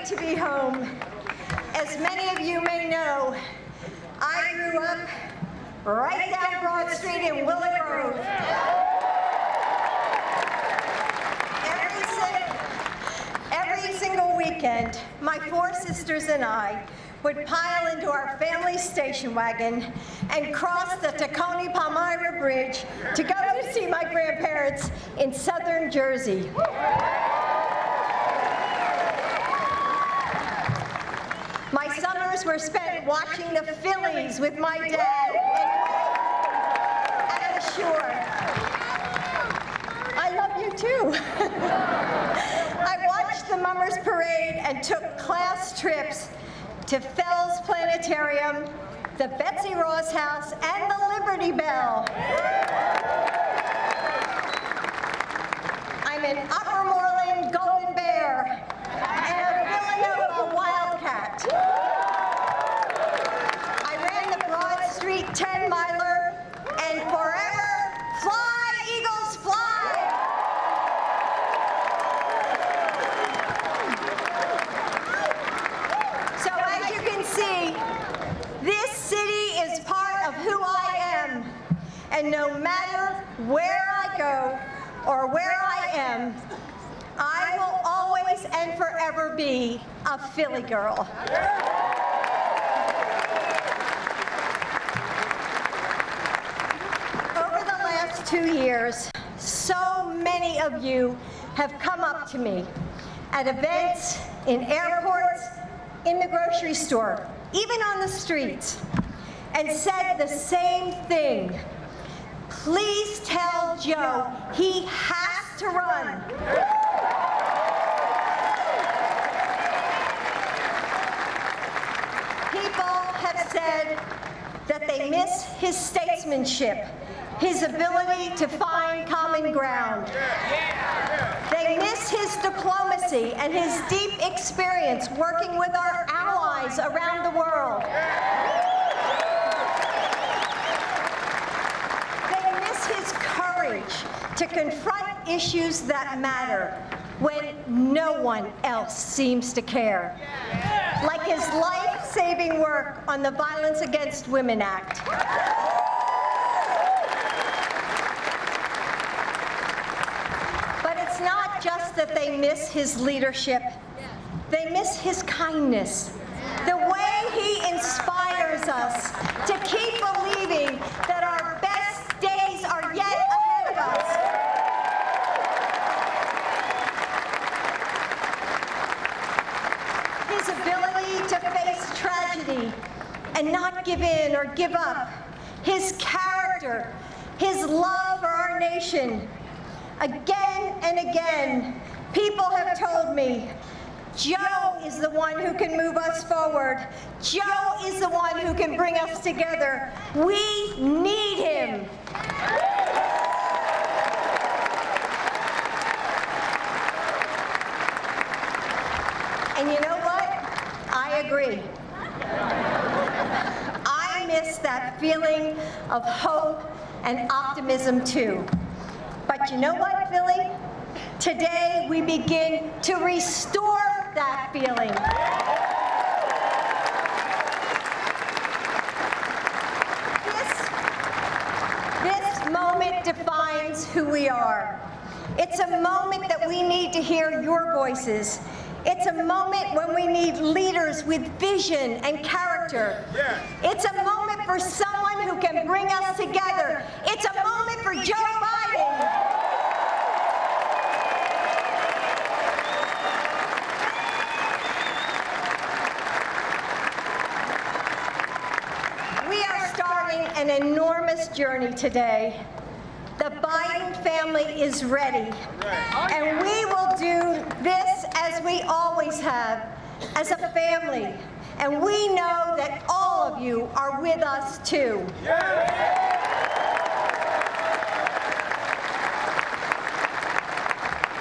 great to be home. As many of you may know, I grew up right down Broad Street in Willow Grove. Every single weekend, my four sisters and I would pile into our family station wagon and cross the Tacony-Palmyra Bridge to go to see my grandparents in southern Jersey. My summers were spent watching the Phillies with my dad at the shore. I love you too. I watched the Mummers Parade and took class trips to Fell's Planetarium, the Betsy Ross House, and the Liberty Bell. I'm an Upper Moreland Golden Bear and a Villanova Wildcat. I ran the Broad Street 10-miler and forever fly, Eagles, fly! So as you can see, this city is part of who I am, and no matter where I go or where I am, I will always and forever be a Philly girl. Over the last 2 years, so many of you have come up to me at events, in airports, in the grocery store, even on the streets, and said the same thing. Please tell Joe he has to run. People have said that they miss his statesmanship, his ability to find common ground. They miss his diplomacy and his deep experience working with our allies around the world. They miss his courage to confront issues that matter when no one else seems to care, like his life-saving work on the Violence Against Women Act. But it's not just that they miss his leadership, they miss his kindness, the way he inspires us to keep believing that our best days are yet ahead of us. His ability to face tragedy and not give in or give up. His character, his love for our nation. Again and again, people have told me, Joe is the one who can move us forward. Joe is the one who can bring us together. We need him. And you know what? I agree. I miss that feeling of hope and optimism too. But you know what, Philly? Today we begin to restore that feeling. This moment defines who we are. It's a moment that we need to hear your voices. It's a moment when we need leaders with vision and character. It's a moment for someone who can bring us together. It's a moment for Joe Biden. We are starting an enormous journey today. The Biden family is ready, and we will do this as we always have, as a family. And we know that all of you are with us too.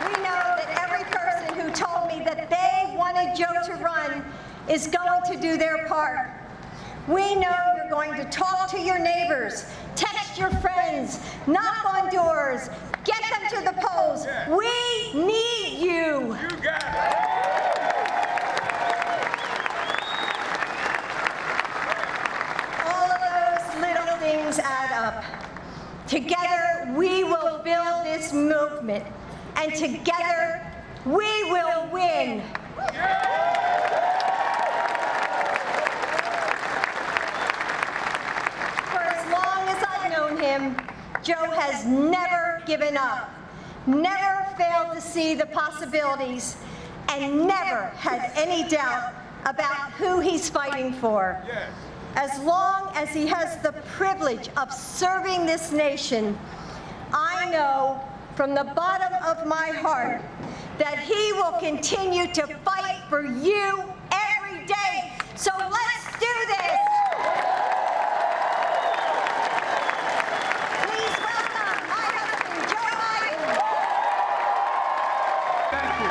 We know that every person who told me that they wanted Joe to run is going to do their part. We know you're going to talk to your neighbors, text your friends, knock on doors, get them to the polls. We need you. You got it. movement. And together, we will win. For as long as I've known him, Joe has never given up, never failed to see the possibilities, and never had any doubt about who he's fighting for. As long as he has the privilege of serving this nation, I know from the bottom of my heart that he will continue to fight for you every day. So let's do this. Please welcome my husband, Joe Biden. Thank you.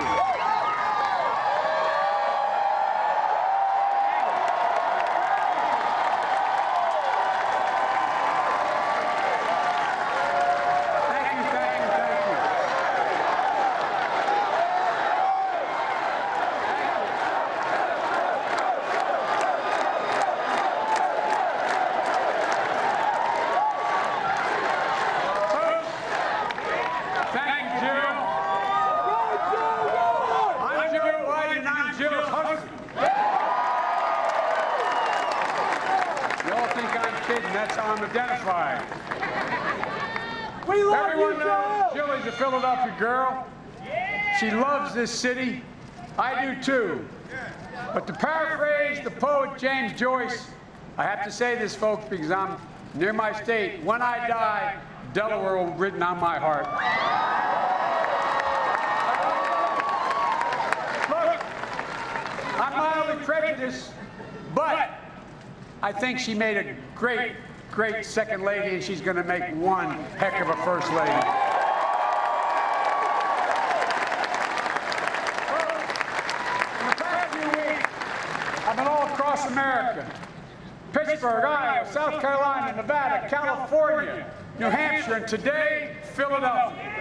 That's how I'm identified. Everyone knows Jillie's a Philadelphia girl. She loves this city. I do too. But to paraphrase the poet James Joyce, I have to say this, folks, because I'm near my state. When I die, Delaware will be written on my heart. Look, I'm mildly prejudiced, but I think she made a great second lady, and she's going to make one heck of a first lady. In the past few weeks, I've been all across America. Pittsburgh, Iowa, South Carolina, Nevada, California, New Hampshire, and today, Philadelphia.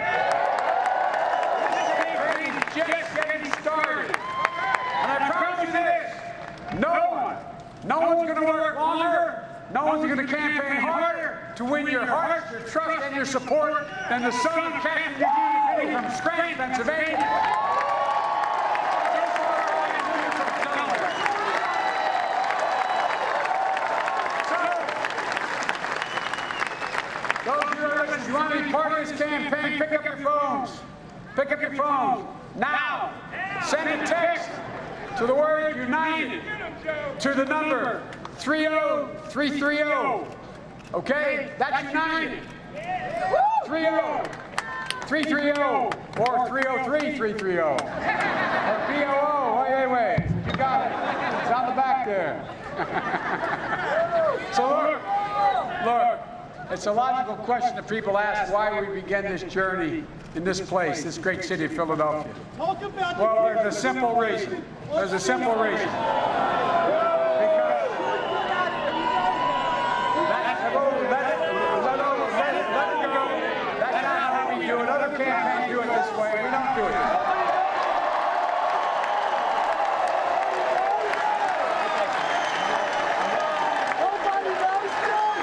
This is just getting started. And I promise you this, no one's going to work longer, no one's going to campaign harder to win your heart, your trust, and your support than the son of Captain Eugene from Scranton, Pennsylvania. So, those of you who want to be part of this campaign, pick up your phones. Pick up your phones now. Send a text to the word United to the number 30330. Okay? That's United. 30330 or 303330. Or BOO. Wait. You got it. It's on the back there. So look, it's a logical question that people ask why we began this journey in this place, this great city of Philadelphia. Well, there's a simple reason. There's a simple reason. Other campaigns do it this way. We don't do it.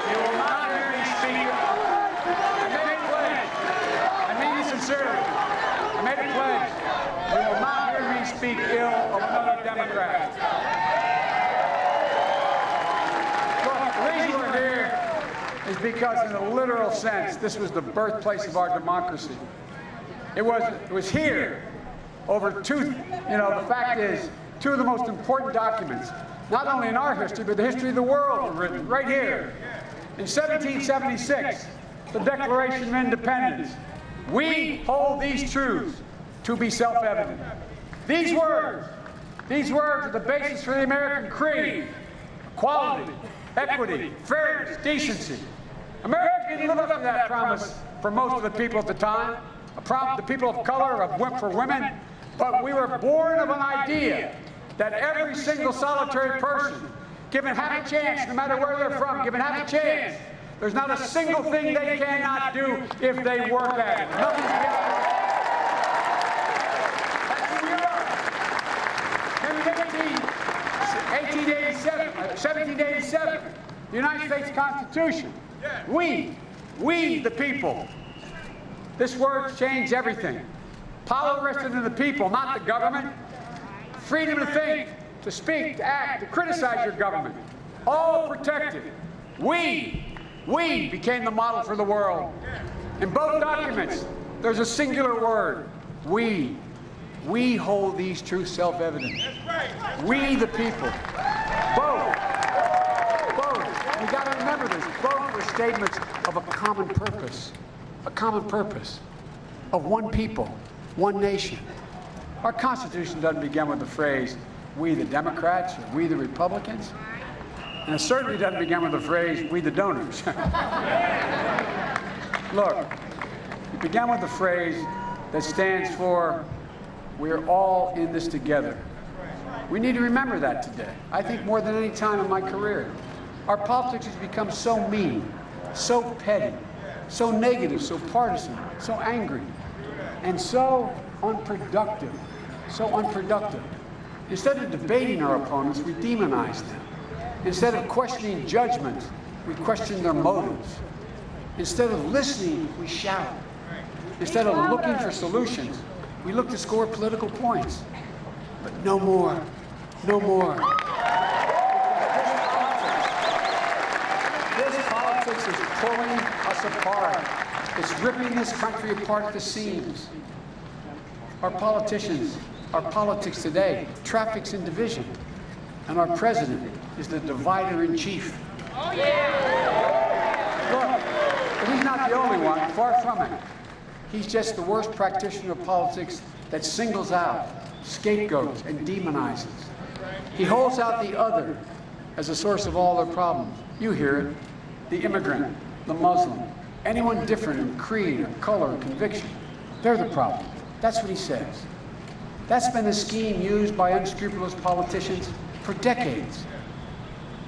You will not hear me speak. I made a pledge. I mean it sincerely. I made a pledge. You will not hear me speak ill of another Democrat. Look, the reason we're here is because, in a literal sense, this was the birthplace of our democracy. It was here over the fact is, two of the most important documents, not only in our history, but the history of the world, were written right here. In 1776, the Declaration of Independence. We hold these truths to be self-evident. These words are the basis for the American creed: equality, equity, fairness, decency. America didn't live up to that promise for most of the people at the time, the people of color, for women, but we were born of an idea that every single solitary person, given half a chance, no matter where they're from, given half a chance, there's not a single thing they cannot do if they work at it. Nothing's beyond it. That's who we are. 1787, the United States Constitution. We the people, This word's changed everything. Power rested in the people, not the government. Freedom to think, to speak, to act, to criticize your government. All protected. We became the model for the world. In both documents, there's a singular word, we. We hold these truths self-evident. We, the people. Both. You got to remember this. Both were statements of a common purpose of one people, one nation. Our Constitution doesn't begin with the phrase, we the Democrats, or we the Republicans. And it certainly doesn't begin with the phrase, we the donors. Look, it began with the phrase that stands for, we're all in this together. We need to remember that today. I think more than any time in my career. Our politics has become so mean, so petty, so negative, so partisan, so angry, and so unproductive. Instead of debating our opponents, we demonize them. Instead of questioning judgments, we question their motives. Instead of listening, we shout. Instead of looking for solutions, we look to score political points. But no more. This politics is pulling us apart. It's ripping this country apart at the seams. Our politicians, our politics today, traffics in division. And our president is the divider-in-chief. Oh, yeah! Look, but he's not the only one, far from it. He's just the worst practitioner of politics that singles out, scapegoats, and demonizes. He holds out the other as a source of all their problems. You hear it. The immigrant, the Muslim, anyone different in creed or color or conviction. They're the problem. That's what he says. That's been the scheme used by unscrupulous politicians for decades.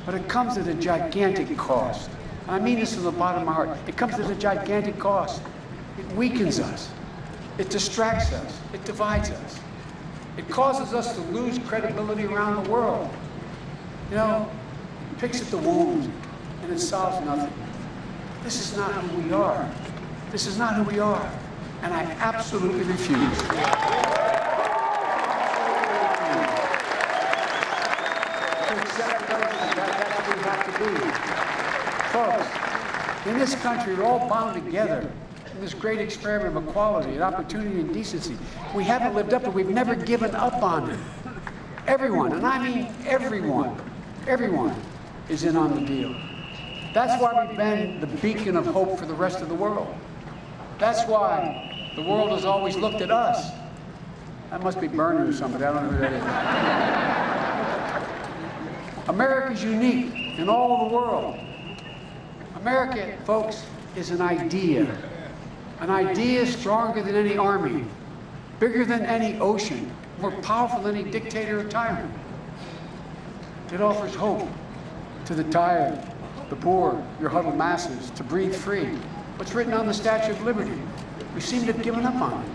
But it comes at a gigantic cost. And I mean this from the bottom of my heart. It comes at a gigantic cost. It weakens us. It distracts us. It divides us. It causes us to lose credibility around the world. You know, it picks at the wound and it solves nothing. This is not who we are. This is not who we are. And I absolutely refuse. That's what we have to be. Folks, in this country, we're all bound together in this great experiment of equality and opportunity and decency. We haven't lived up to it. We've never given up on it. Everyone, and I mean everyone is in on the deal. That's why we've been the beacon of hope for the rest of the world. That's why the world has always looked at us. That must be Bernie or somebody. I don't know who that is. America's unique in all the world. America, folks, is an idea. An idea stronger than any army, bigger than any ocean, more powerful than any dictator or tyrant. It offers hope to the tired, the poor, your huddled masses, to breathe free. What's written on the Statue of Liberty? We seem to have given up on it.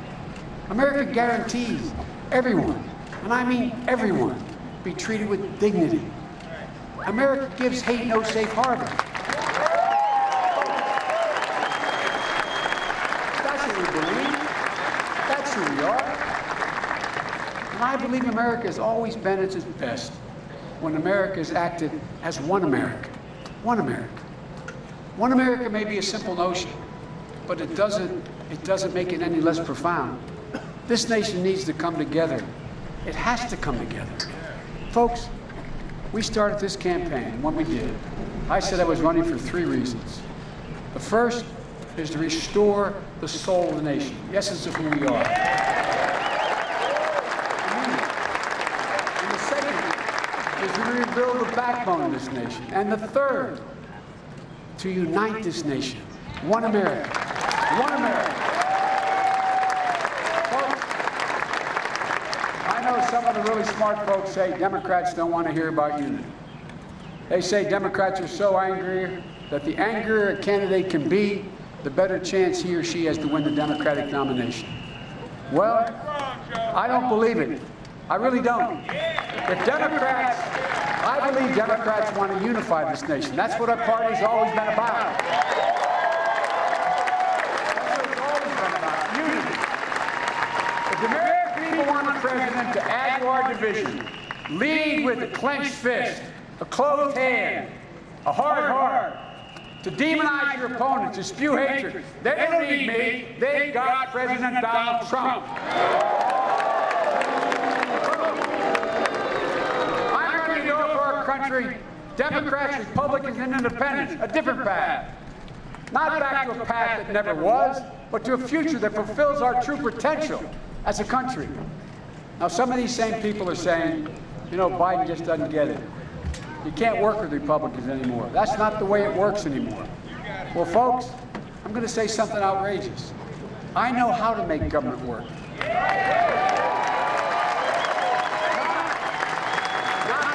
America guarantees everyone, and I mean everyone, be treated with dignity. America gives hate no safe harbor. That's what we believe. That's who we are. And I believe America has always been at its best when America has acted as one America. One America. One America may be a simple notion, but it doesn't make it any less profound. This nation needs to come together. It has to come together. Folks, we started this campaign, and when we did, I said I was running for 3 reasons. The first is to restore the soul of the nation, the essence of who we are. And the second is to rebuild the backbone of this nation. And the third, to unite this nation. One America. One America. Folks, I know some of the really smart folks say Democrats don't want to hear about unity. They say Democrats are so angry that the angrier a candidate can be, the better chance he or she has to win the Democratic nomination. Well, I don't believe it. I really don't. If Democrats, I believe Democrats want to unify this nation. That's what our party's always been about. That's what it's always been about. president to add to our division, lead with a clenched fist, a closed hand, a hard heart, to demonize your opponent, to spew hatred. They don't need me. They got President Donald Trump. I'm going to go for our country, Democrats, Republicans, and Independents, a different path. Not back to a path that never was, but to a future that fulfills our true potential as a country. Now, some of these same people are saying, you know, Biden just doesn't get it. You can't work with Republicans anymore. That's not the way it works anymore. Well, folks, I'm going to say something outrageous. I know how to make government work. Not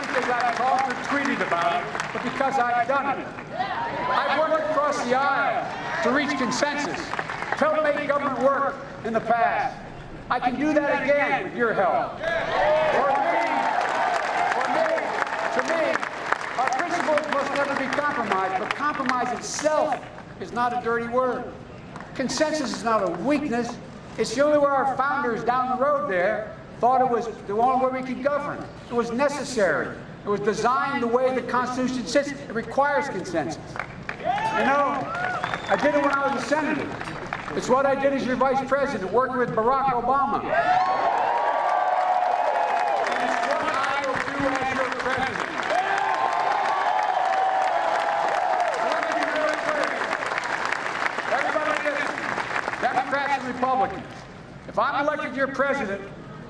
because I've talked or tweeted about it, but because I've done it. I've worked across the aisle to reach consensus, to help make government work in the past. I can do that again with your help. To me, our principles must never be compromised, but compromise itself is not a dirty word. Consensus is not a weakness. It's the only way our founders down the road there thought it was the only way we could govern. It was necessary. It was designed the way the Constitution sits. It requires consensus. You know, I did it when I was a senator. It's what I did as your vice president, working with Barack Obama. And it's what I will do as your president. Democrats and Republicans. If I'm elected your president,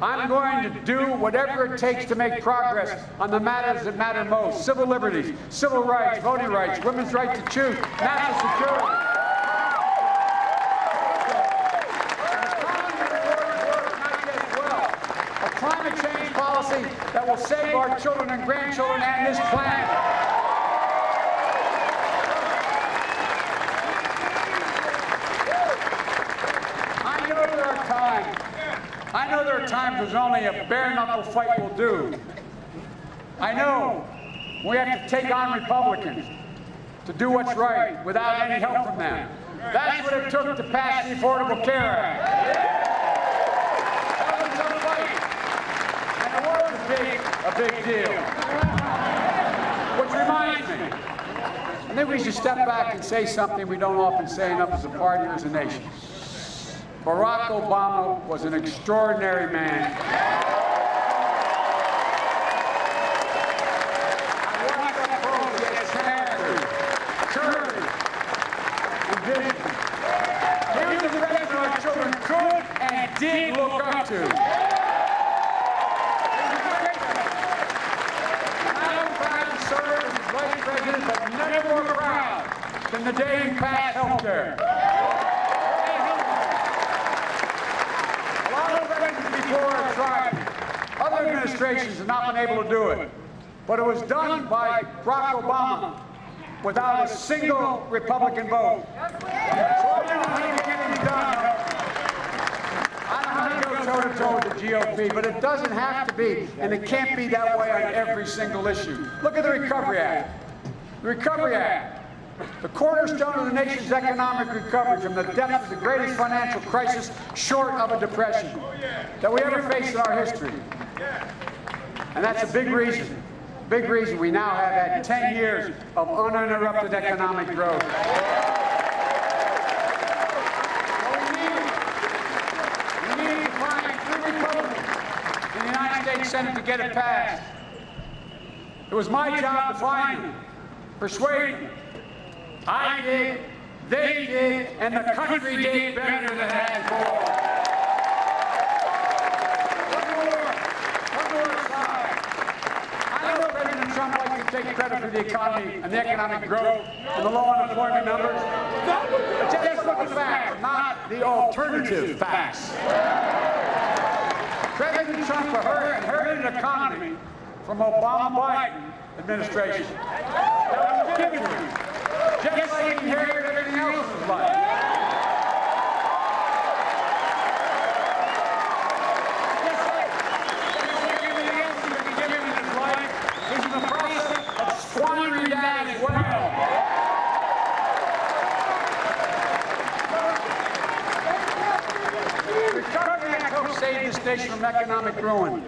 I'm going to do whatever it takes to make progress on the matters that matter most: civil liberties, civil rights, voting rights, women's right to choose, national security. A climate change policy that will save our children and grandchildren and this planet. I know there are times there's only a bare-knuckle fight will do. I know we have to take on Republicans to do what's right without any help from them. That's what it took to pass the Affordable Care Act. That was a fight, and it was a big deal. Which reminds me, I think we should step back and say something we don't often say enough as a party or as a nation. Barack Obama was an extraordinary man. I watched that approach with character, courage, and vision. He was the president our children could and did look up to. I'm proud to serve as his vice president, but never more proud than the day he passed health care. Other administrations have not been able to do it. But it was done by Barack Obama without a single Republican vote. So I don't know how to get it done. I don't know how to go toe-to-toe with the GOP, but it doesn't have to be, and it can't be that way on every single issue. Look at the Recovery Act. The Recovery Act, the cornerstone of the nation's economic recovery from the depths of the greatest financial crisis short of a depression that we ever faced in our history. And that's a big reason we now have had 10 years of uninterrupted economic growth. We needed to find 3 Republicans in the United States Senate to get it passed. It was my job to find them, persuade them. I did, they did, and the country did better than it had before. One more aside. I know President Trump likes to take credit for the economy and the economic growth and the low unemployment numbers. But just look at the facts, not the alternative facts. President Trump inherited an economy from Obama-Biden administration that was given to him. Just like he inherited everything else in his life. Just like everything else he's been given in his life, he's in the process of squandering that as well. The Recovery Act helped save this devastation from economic ruin.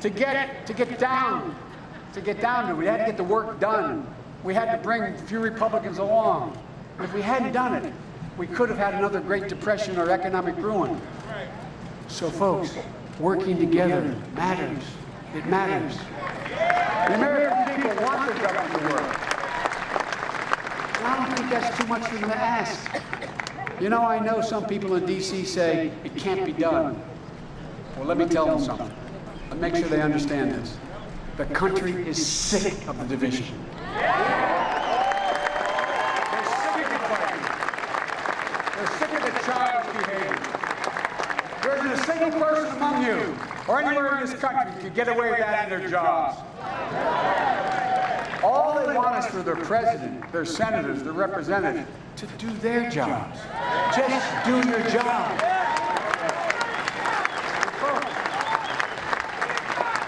To get down to it, we had to get the work done. We had to bring a few Republicans along. If we hadn't done it, we could have had another Great Depression or economic ruin. So folks, working together matters. It matters. The American people want their government to work. And I don't think that's too much for them to ask. You know, I know some people in D.C. say it can't be done. Well, let me tell them something. But make sure they understand this. The country is sick of the division. They're sick of the fighting. They're sick of the child's behavior. There isn't a single person among you or anywhere in this country who could get away with that in their jobs. All they want is for their president, their senators, their representatives to do their jobs. Just do your job.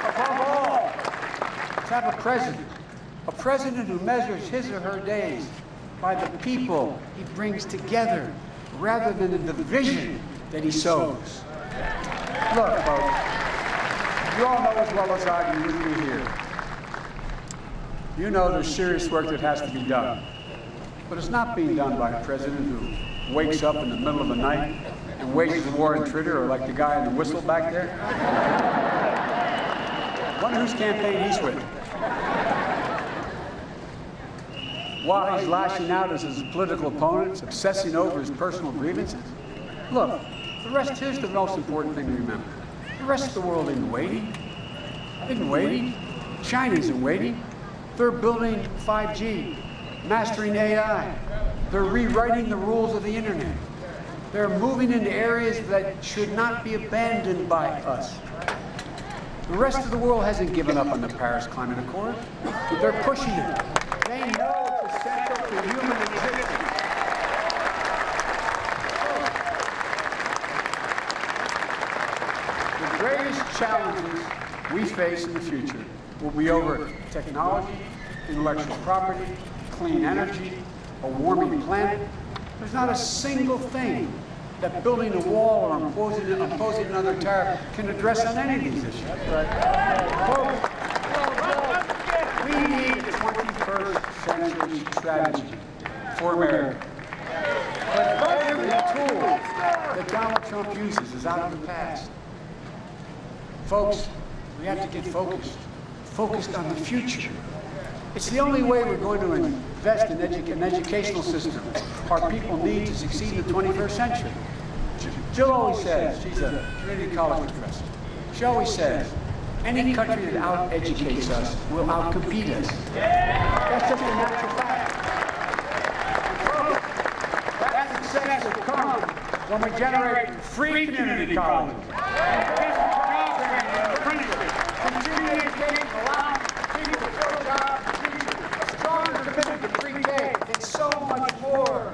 Above all, to have a president who measures his or her days by the people he brings together rather than the division that he sows. Look, folks, you all know as well as I do, you here. You know there's serious work that has to be done. But it's not being done by a president who wakes up in the middle of the night and wages a war on Twitter, or like the guy in the whistle back there. Wonder whose campaign he's with. While he's lashing out at his political opponents, obsessing over his personal grievances. Look, here's the most important thing to remember. The rest of the world isn't waiting. China isn't waiting. They're building 5G, mastering AI. They're rewriting the rules of the internet. They're moving into areas that should not be abandoned by us. The rest of the world hasn't given up on the Paris Climate Accord. They're pushing it. They know it's essential to human existence. The greatest challenges we face in the future will be over technology, intellectual property, clean energy, a warming planet. There's not a single thing that building a wall or imposing another tariff can address on any of these issues. Folks, we need a 21st century strategy for America. But every tool that Donald Trump uses is out of the past. Folks, we have to get focused on the future. It's the only way we're going to invest in an educational system our people need to succeed in the 21st century. Jill always says, she's a community college professor, she always says, any country that out-educates us will out-compete us. That's just a natural fact. That success will come when we generate free community colleges. Continuing education allowing people to fill jobs, a stronger commitment to pre-K, and so much more.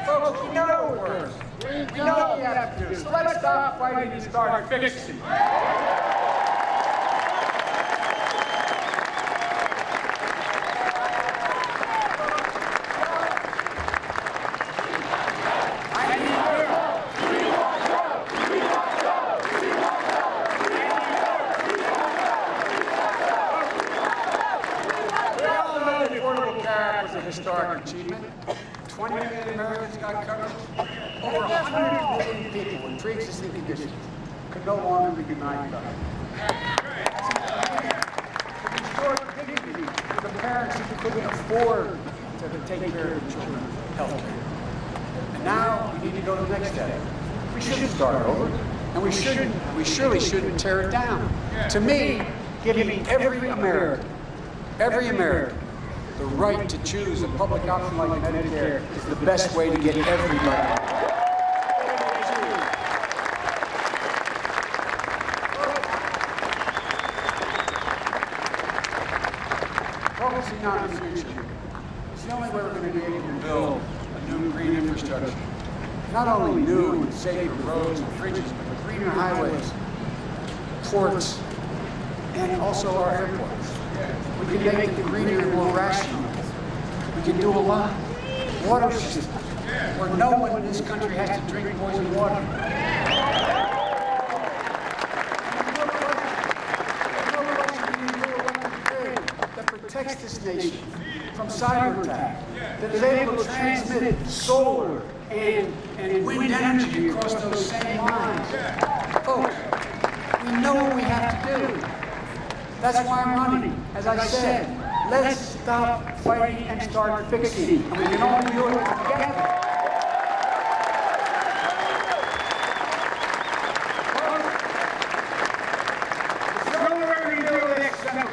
Folks, we know it works. We know what we have to do. So let's stop fighting and start fixing. Historic achievement. 20 million Americans got coverage. Over 100 million people with pre-existing conditions could no longer be denied coverage. To restore dignity to the parents who couldn't afford to take care of their children's health care. And now we need to go to the next step. We shouldn't start over, and we surely shouldn't tear it down. To me, giving every American, the right to choose a public option like Medicare is the best way to get everybody. Focusing on the future is the only way we're going to be able to build a new green infrastructure. Not only new and safer roads and bridges, but greener highways, ports, and also our airports. We can make them greener and more rational. We can do a lot. Water systems, where no one in this country has to drink poison water. protects this nation from cyber attack, that is able to transmit solar and wind energy across those same lines. Folks, we know what we have to do. That's why I'm running. As I said, let's stop fighting and start fixing. And we can all do it together.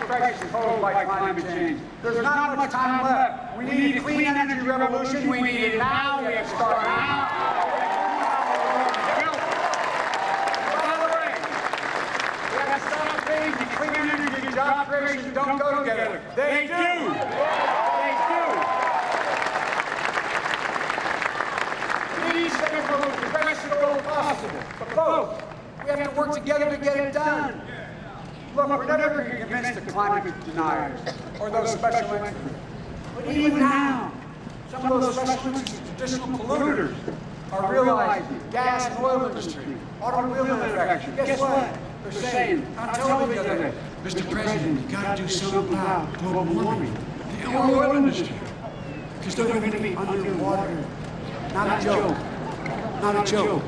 Crisis posed by climate change. There's not much time left. We need a clean energy revolution. We need it now. We have to start now. By the way, we have to stop saying clean energy and job creation don't go together. They do. They do. These things are the best goal possible. But folks, we have to work together to get it done. Look, we're never going to convince the climate deniers or those special interests. But even now, some of those special interests, traditional polluters, are realizing gas and oil industry, automobile manufacturing. Guess what? They're saying on television the other day, Mr. President, you got to do something about global warming. The oil industry, because they're going to be underwater. Not a joke. Not a joke.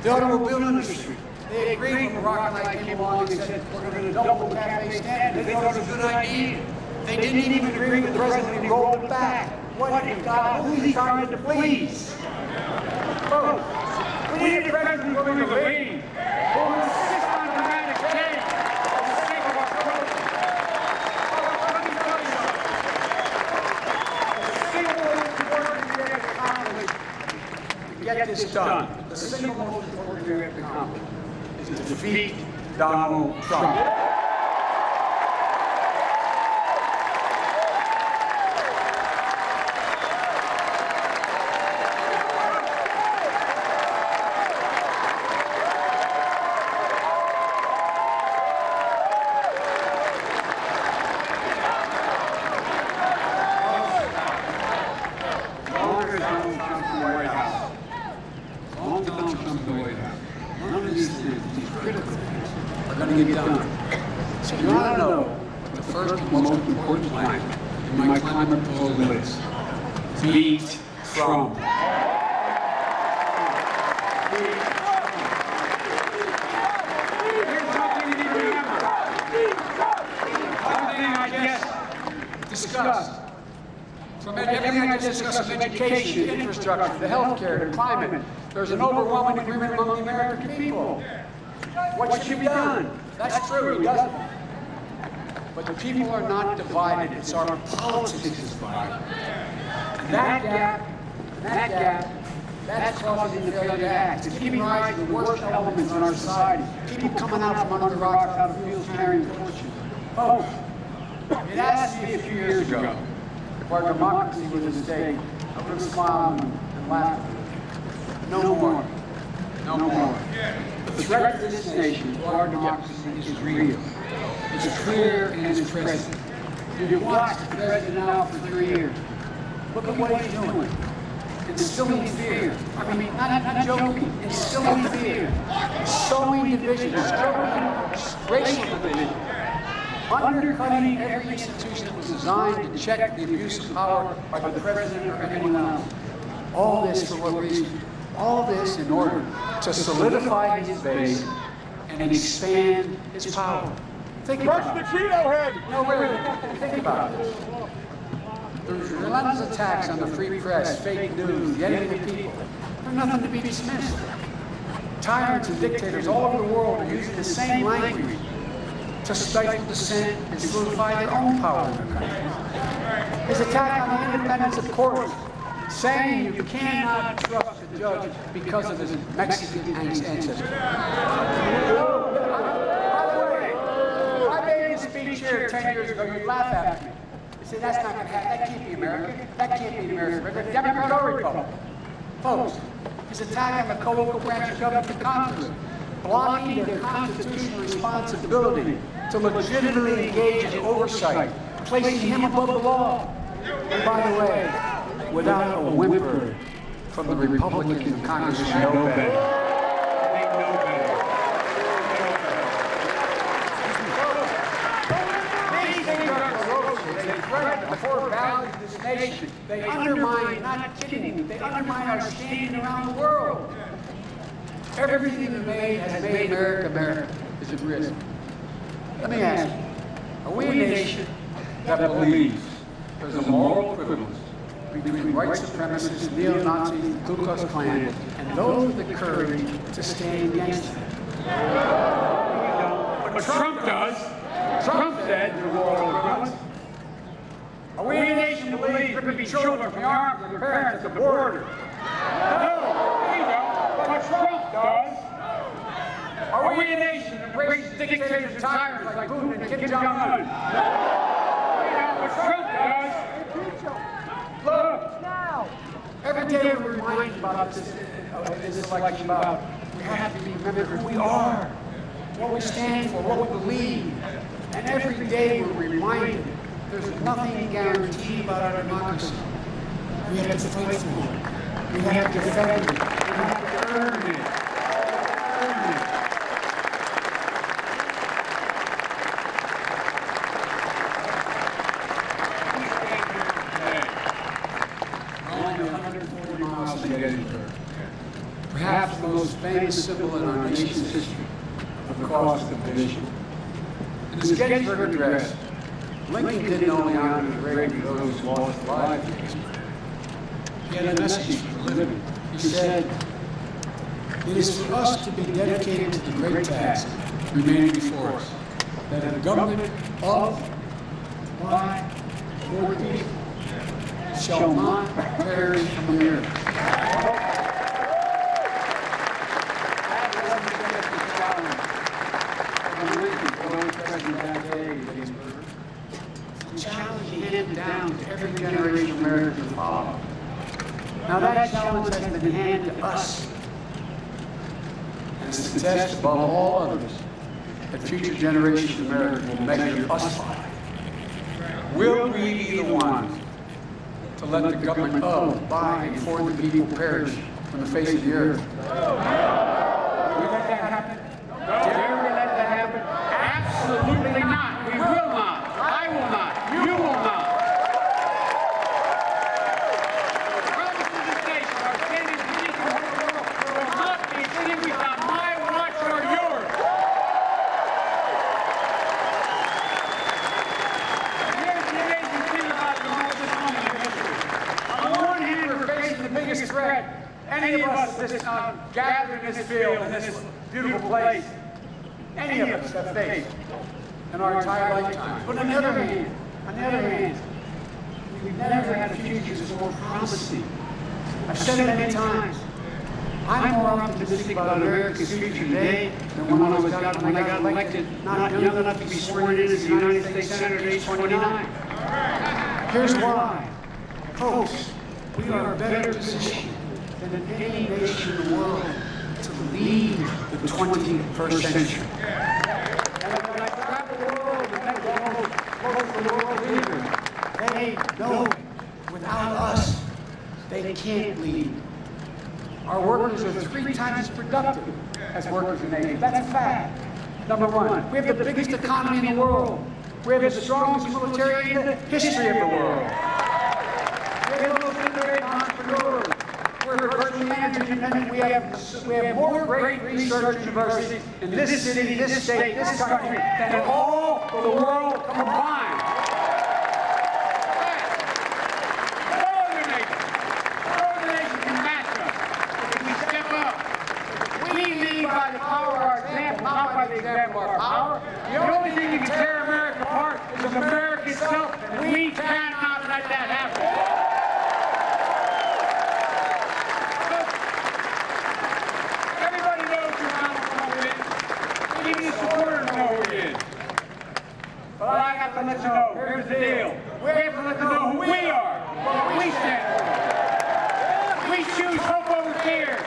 The automobile industry. They agreed when Barack and I came along and said, we're going to double the cafe standard. They thought it was a good idea. They didn't even agree with the president and rolled it back. What in God, who is he trying to please? Folks, we need a president willing to lead, who will insist on dramatic change. The single most important thing we have to accomplish to get this done, the single most important thing we have to accomplish, to defeat Donald Trump. Get done. So you want to know what the first and most important plan in my climate proposal is? Beat Trump. Here's something you need to remember. Everything I just discussed, from everything I just discussed, from education, infrastructure, the healthcare, the climate, there's an overwhelming agreement among the American people. What should be done? That's true, he doesn't. But the people are not divided, it's our politics is divided. And that gap, that's causing the failure to act. It's giving rise to the worst elements in our society. People coming out from under the rocks, out of fields, carrying torches. Folks, it asked me a few years ago if our democracy was at stake. I would have smiled and laughed. No more. No more. The threat to this nation, to our democracy, is real. It's clear and it's present. You've watched the president now for 3 years. Look at what he's doing. Instilling fear. I mean, not joking. Instilling fear. Sowing division. Sowing racial division. Undercutting every institution that was designed to check the abuse of power by the president or anyone else. All this for what reason? All this in order to solidify his base and expand his power. Think about it. No, really. Think about this. There's relentless attacks on the free press, fake news, the enemy of the people. They're nothing to be dismissed. Tyrants and dictators all over the world are using the same language to stifle dissent and solidify their own power in the country. His attack on the independence of courts, saying you cannot trust a judge because of his Mexican ancestry. By the way, I made this speech here 10 years ago. You'd laugh at me. You say, that's not going to happen. That can't be America. That can't be America. Democrat or Republican. Folks, his attack on the co-local branch of government, the Congress, blocking their constitutional responsibility to legitimately engage in oversight, placing him above the law. And by the way, without a whimper from the Republicans in Congress who know better. They know better. These things are ferocious. They threaten the core values of this nation. They undermine, not kidding, they undermine our standing around the world. Everything they has made America America is at risk. Let me ask you, are we a nation that believes there's a moral equivalence between white supremacists, neo-Nazis, Ku Klux Klan, and those with the courage to stand against them? But Trump does. Trump said there's moral equivalence. Are we a nation that believes ripping children from the arms of their parents at the border? No, we don't. But Trump does. Are we a nation that embraces dictators and tyrants like Putin and Kim Jong-un? We don't. But Trump does. Look, every day we're reminded about this election about we have to remember who we are, what we stand for, what we believe. And every day we're reminded there's nothing guaranteed about our democracy. We have to fight for it. We have to defend it. We have to earn it. Perhaps the most famous symbol in our nation's history of the cost of division. In the Gettysburg Address, Lincoln didn't only honor the bravery of those who lost their lives. He had a message for the living. He said, "It is for us to be dedicated to the great task remaining before us, that a government of, by, for the people shall not perish from the earth." Challenge handed down to every generation of Americans to follow. Now that challenge has been handed to us. And it's the test above all others that future generations of Americans will measure us by. Will we be the ones to let the government of, by, and for the people perish from the face of the earth? Will we let that happen? Dare we let that happen? Absolutely not. We will not. I will not. You will not. Brothers of this nation, our standing position in the world will not be extinguished on my watch or yours. Here's the amazing thing about this moment in history. On the one hand, we're facing the biggest threat any of us gathered in this field, in this beautiful place, any of us have faced in our entire lifetime. But on the other hand, we've never had a future that's more promising. I've said it many times. I'm more optimistic about America's future today than when I got elected, not young enough to be sworn in as a United States Senator at age 29. Here's why. Folks, we are in a better position than any nation in the world to lead the 21st century. And when I travel the world and met most of the world leaders, they know without us, they can't lead. Our workers are 3 times as productive as workers in Asia. That's a fact. Number one, we have the biggest economy in the world. We have the strongest military in the history of the world. We have the most innovative entrepreneurs. We're virtually energy independent. We have more great research universities in this city, this state, this country than in all of the world combined. No other nation can match us if we step up. We lead by the power of our example, not by the example of our power. The only thing that can tear America apart is America itself, and we cannot let that happen. Everybody knows who Donald Trump is. Even his supporters know who he is. But I have to let you know, here's the deal. We have to let you know who we are, what we stand for. We choose hope over fear.